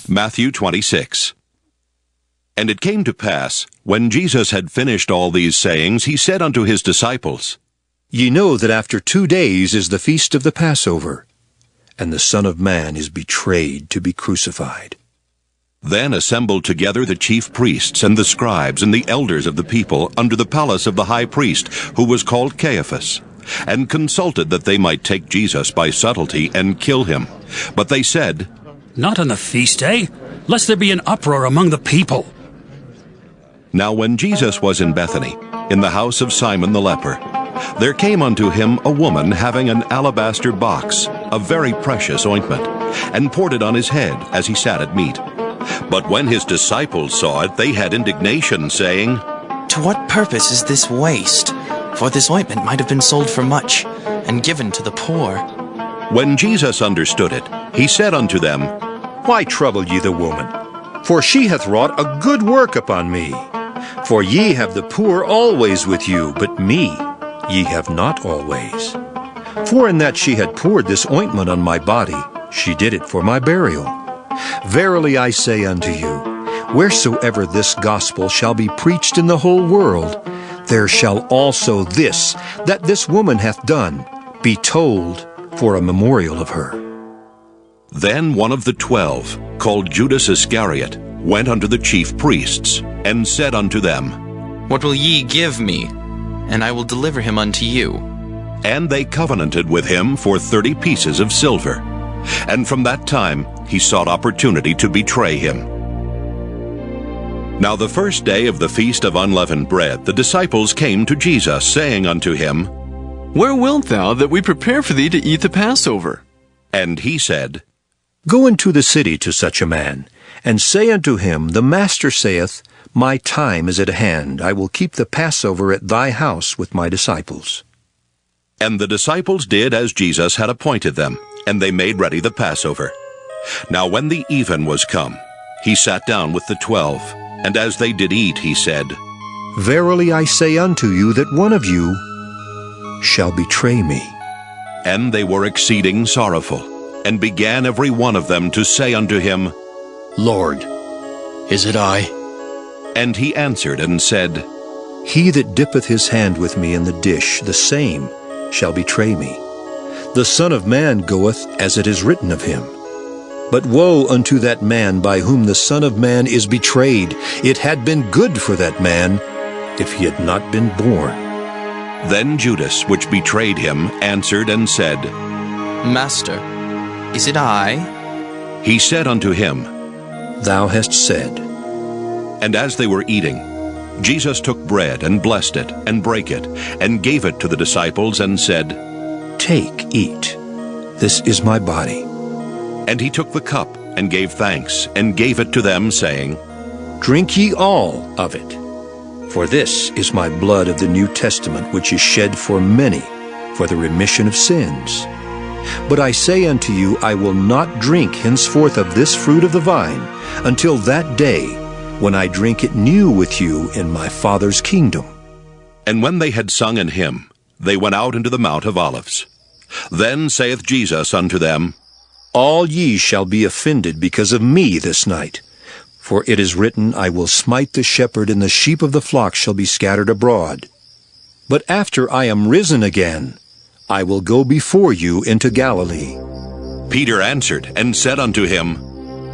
Matthew 26. And it came to pass, when Jesus had finished all these sayings, he said unto his disciples, Ye know that after 2 days is the feast of the Passover, and the Son of Man is betrayed to be crucified. Then assembled together the chief priests and the scribes and the elders of the people under the palace of the high priest, who was called Caiaphas, and consulted that they might take Jesus by subtlety and kill him. But they said, Not on the feast day, lest there be an uproar among the people. Now when Jesus was in Bethany, in the house of Simon the leper, there came unto him a woman having an alabaster box of very precious ointment, and poured it on his head as he sat at meat. But when his disciples saw it, they had indignation, saying, To what purpose is this waste? For this ointment might have been sold for much, and given to the poor. When Jesus understood it, he said unto them, Why trouble ye the woman? For she hath wrought a good work upon me. For ye have the poor always with you, but me ye have not always. For in that she had poured this ointment on my body, she did it for my burial. Verily I say unto you, wheresoever this gospel shall be preached in the whole world, there shall also this, that this woman hath done, be told for a memorial of her. Then one of the 12, called Judas Iscariot, went unto the chief priests, and said unto them, What will ye give me? And I will deliver him unto you. And they covenanted with him for 30 pieces of silver. And from that time he sought opportunity to betray him. Now the first day of the feast of unleavened bread, the disciples came to Jesus, saying unto him, Where wilt thou that we prepare for thee to eat the Passover? And he said, Go into the city to such a man, and say unto him, The Master saith, My time is at hand. I will keep the Passover at thy house with my disciples. And the disciples did as Jesus had appointed them, and they made ready the Passover. Now when the even was come, he sat down with the 12, and as they did eat, he said, Verily I say unto you that one of you shall betray me. And they were exceeding sorrowful, and began every one of them to say unto him, Lord, is it I? And he answered and said, He that dippeth his hand with me in the dish, the same shall betray me. The Son of Man goeth as it is written of him. But woe unto that man by whom the Son of Man is betrayed. It had been good for that man if he had not been born. Then Judas, which betrayed him, answered and said, Master, is it I? He said unto him, Thou hast said. And as they were eating, Jesus took bread and blessed it, and brake it, and gave it to the disciples, and said, Take, eat. This is my body. And he took the cup, and gave thanks, and gave it to them, saying, Drink ye all of it. For this is my blood of the New Testament, which is shed for many, for the remission of sins. But I say unto you, I will not drink henceforth of this fruit of the vine, until that day, when I drink it new with you in my Father's kingdom. And when they had sung an hymn, they went out into the Mount of Olives. Then saith Jesus unto them, All ye shall be offended because of me this night. For it is written, I will smite the shepherd, and the sheep of the flock shall be scattered abroad. But after I am risen again, I will go before you into Galilee. Peter answered and said unto him,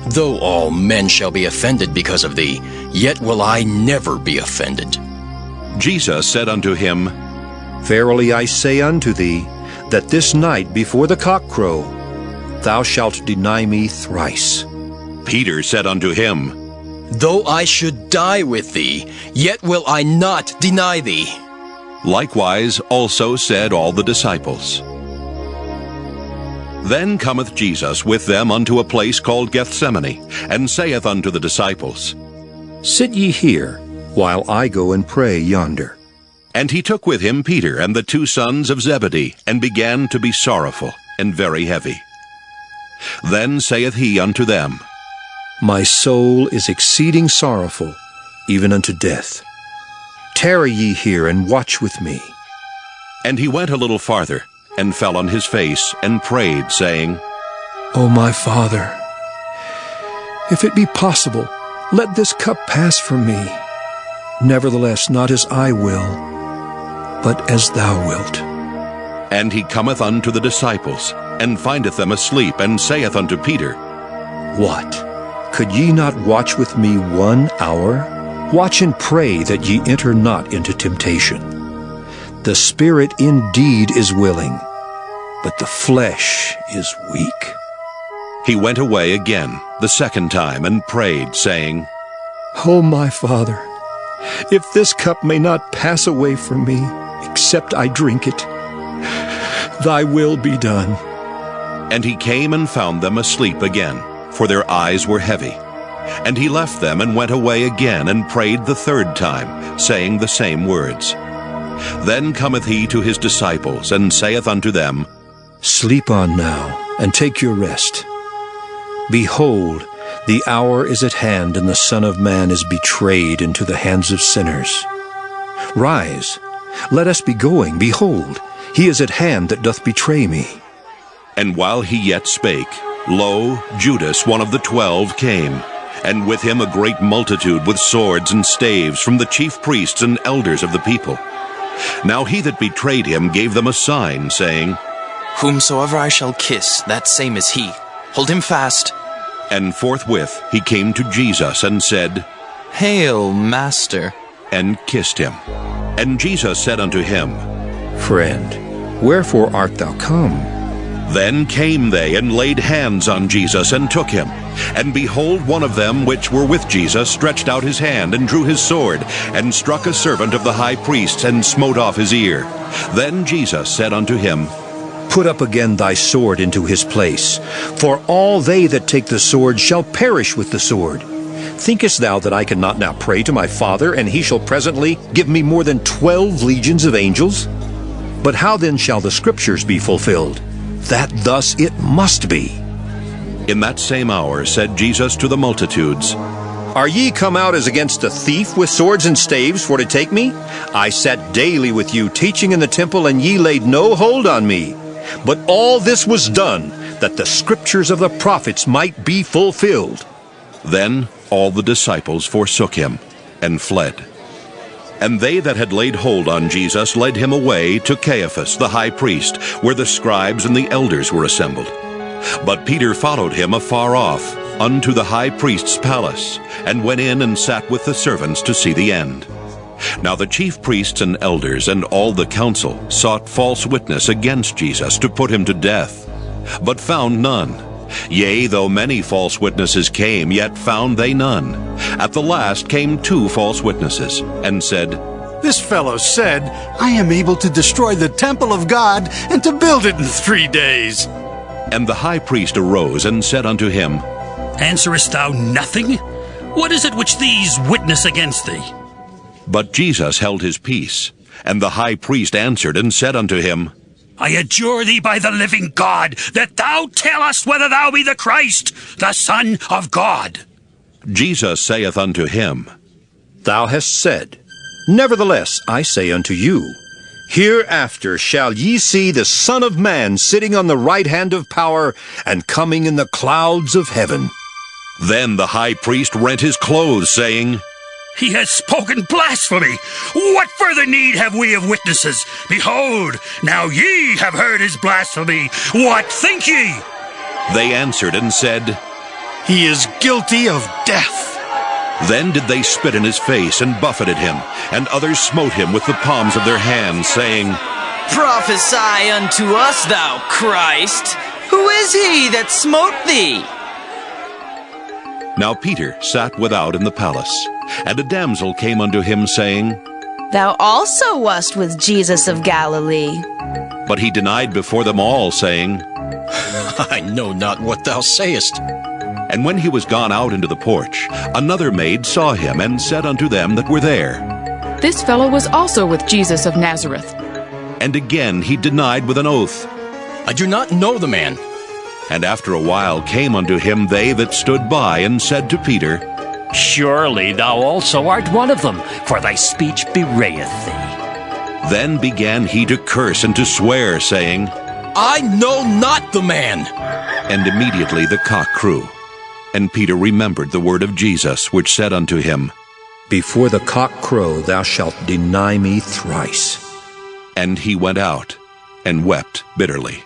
Though all men shall be offended because of thee, yet will I never be offended. Jesus said unto him, Verily I say unto thee, that this night before the cock crow, thou shalt deny me thrice. Peter said unto him, Though I should die with thee, yet will I not deny thee. Likewise also said all the disciples. Then cometh Jesus with them unto a place called Gethsemane, and saith unto the disciples, Sit ye here, while I go and pray yonder. And he took with him Peter and the 2 sons of Zebedee, and began to be sorrowful and very heavy. Then saith he unto them, My soul is exceeding sorrowful, even unto death. Tarry ye here, and watch with me. And he went a little farther, and fell on his face, and prayed, saying, O my Father, If it be possible, let this cup pass from me. Nevertheless, not as I will, but as thou wilt. And he cometh unto the disciples, and findeth them asleep, and saith unto Peter, What? Could ye not watch with me 1 hour? Watch and pray that ye enter not into temptation. The spirit indeed is willing, but the flesh is weak. He went away again the second time, and prayed, saying, O my Father, if this cup may not pass away from me, except I drink it, thy will be done. And he came and found them asleep again, for their eyes were heavy. And he left them and went away again, and prayed the third time, saying the same words. Then cometh he to his disciples, and saith unto them, Sleep on now, and take your rest. Behold, the hour is at hand, and the Son of Man is betrayed into the hands of sinners. Rise, let us be going. Behold, he is at hand that doth betray me. And while he yet spake, lo, Judas, one of the 12, came, and with him a great multitude with swords and staves from the chief priests and elders of the people. Now he that betrayed him gave them a sign, saying, Whomsoever I shall kiss, that same is he. Hold him fast. And forthwith he came to Jesus, and said, Hail, Master. And kissed him. And Jesus said unto him, Friend, wherefore art thou come? Then came they, and laid hands on Jesus, and took him. And behold, one of them which were with Jesus stretched out his hand, and drew his sword, and struck a servant of the high priest, and smote off his ear. Then Jesus said unto him, Put up again thy sword into his place, for all they that take the sword shall perish with the sword. Thinkest thou that I cannot now pray to my Father, and he shall presently give me more than 12 legions of angels? But how then shall the Scriptures be fulfilled? That thus it must be. In that same hour said Jesus to the multitudes, Are ye come out as against a thief with swords and staves for to take me? I sat daily with you, teaching in the temple, and ye laid no hold on me. But all this was done, that the Scriptures of the prophets might be fulfilled. Then all the disciples forsook him, and fled. And they that had laid hold on Jesus led him away to Caiaphas the high priest, where the scribes and the elders were assembled. But Peter followed him afar off, unto the high priest's palace, and went in and sat with the servants to see the end. Now the chief priests and elders and all the council sought false witness against Jesus to put him to death, but found none. Yea, though many false witnesses came, yet found they none. At the last came 2 false witnesses, and said, This fellow said, I am able to destroy the temple of God and to build it in 3 days. And the high priest arose and said unto him, Answerest thou nothing? What is it which these witness against thee? But Jesus held his peace. And the high priest answered and said unto him, I adjure thee by the living God, that thou tell us whether thou be the Christ, the Son of God. Jesus saith unto him, Thou hast said, Nevertheless I say unto you, Hereafter shall ye see the Son of Man sitting on the right hand of power, and coming in the clouds of heaven. Then the high priest rent his clothes, saying, He has spoken blasphemy. What further need have we of witnesses? Behold, now ye have heard his blasphemy. What think ye? They answered and said, He is guilty of death. Then did they spit in his face and buffeted him, and others smote him with the palms of their hands, saying, Prophesy unto us, thou Christ. Who is he that smote thee? Now Peter sat without in the palace, and a damsel came unto him, saying, Thou also wast with Jesus of Galilee. But he denied before them all, saying, I know not what thou sayest. And when he was gone out into the porch, another maid saw him, and said unto them that were there, This fellow was also with Jesus of Nazareth. And again he denied with an oath. I do not know the man. And after a while came unto him they that stood by, and said to Peter, Surely thou also art one of them, for thy speech bewrayeth thee. Then began he to curse and to swear, saying, I know not the man. And immediately the cock crew. And Peter remembered the word of Jesus, which said unto him, Before the cock crow, thou shalt deny me thrice. And he went out and wept bitterly.